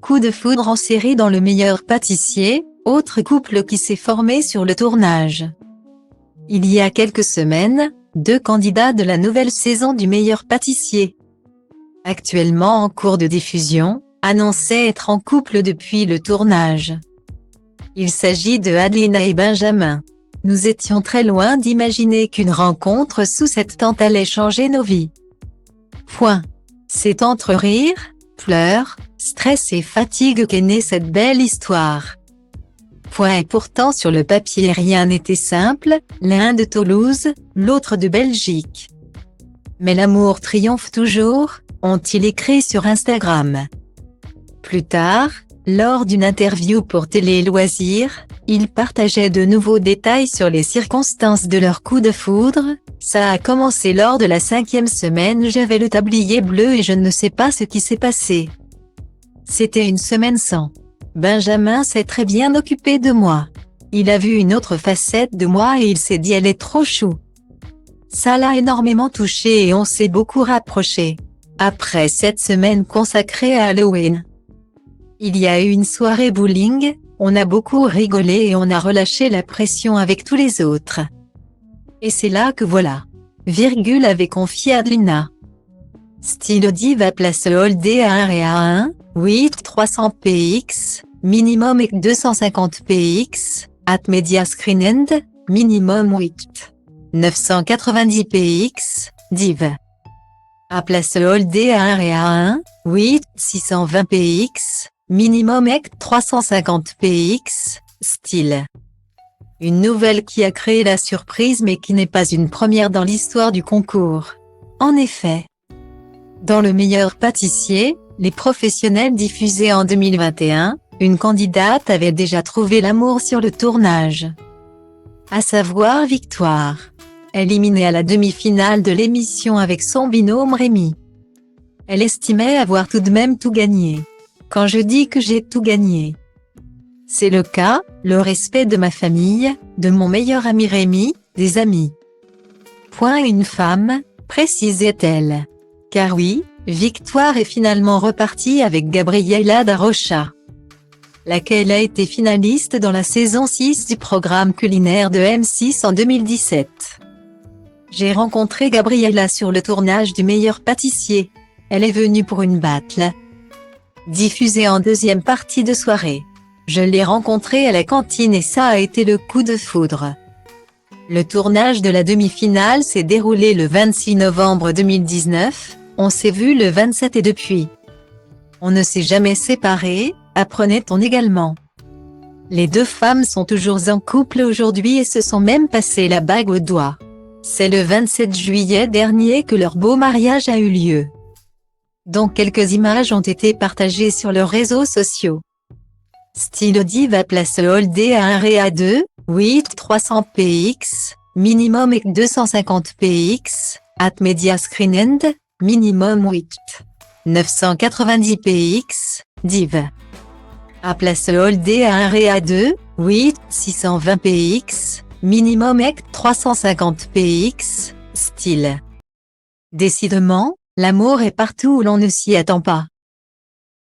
Coup de foudre en série dans Le Meilleur Pâtissier, autre couple qui s'est formé sur le tournage. Il y a quelques semaines, deux candidats de la nouvelle saison du Meilleur Pâtissier, actuellement en cours de diffusion, annonçaient être en couple depuis le tournage. Il s'agit de Adelina et Benjamin. Nous étions très loin d'imaginer qu'une rencontre sous cette tente allait changer nos vies. C'est entre rires, pleurs, stress et fatigue qu'est née cette belle histoire. Et pourtant sur le papier rien n'était simple, l'un de Toulouse, l'autre de Belgique. Mais l'amour triomphe toujours, ont-ils écrit sur Instagram. Plus tard, lors d'une interview pour Télé Loisirs, ils partageaient de nouveaux détails sur les circonstances de leur coup de foudre. Ça a commencé lors de la 5e semaine, j'avais le tablier bleu et je ne sais pas ce qui s'est passé. C'était une semaine sans. Benjamin s'est très bien occupé de moi. Il a vu une autre facette de moi et il s'est dit elle est trop chou. Ça l'a énormément touché et on s'est beaucoup rapprochés. Après cette semaine consacrée à Halloween, il y a eu une soirée bowling, on a beaucoup rigolé et on a relâché la pression avec tous les autres. Et c'est là que voilà. Avait confié Adelina. Style Diva place Holdé à 1 et à 1, 8 300 px, minimum et 250 px, at media screen end, minimum 8 990 px, div. À place Holdé à 1 et à 1, 8 620 px, minimum et 350 px, style. Une nouvelle qui a créé la surprise mais qui n'est pas une première dans l'histoire du concours. En effet, dans Le Meilleur Pâtissier, les professionnels diffusés en 2021, une candidate avait déjà trouvé l'amour sur le tournage. À savoir Victoire. Éliminée à la demi-finale de l'émission avec son binôme Rémi. Elle estimait avoir tout de même tout gagné. Quand je dis que j'ai tout gagné, c'est le cas, le respect de ma famille, de mon meilleur ami Rémi, des amis. Une femme, précisait-elle. Car oui, Victoire est finalement repartie avec Gabriela da Rocha, laquelle a été finaliste dans la saison 6 du programme culinaire de M6 en 2017. J'ai rencontré Gabriela sur le tournage du Meilleur Pâtissier. Elle est venue pour une battle, diffusée en deuxième partie de soirée. Je l'ai rencontrée à la cantine et ça a été le coup de foudre. Le tournage de la demi-finale s'est déroulé le 26 novembre 2019, on s'est vu le 27 et depuis. On ne s'est jamais séparés, apprenait-on également. Les deux femmes sont toujours en couple aujourd'hui et se sont même passé la bague au doigt. C'est le 27 juillet dernier que leur beau mariage a eu lieu. Donc quelques images ont été partagées sur leurs réseaux sociaux. Style Diva place Holdé à 1 et à 2, 8 300 px, minimum et 250 px, at media screen end, minimum 8 990 px, div. À place Holdé à 1 et à 2, 8 620 px, minimum et 350 px, style. Décidément, l'amour est partout où l'on ne s'y attend pas.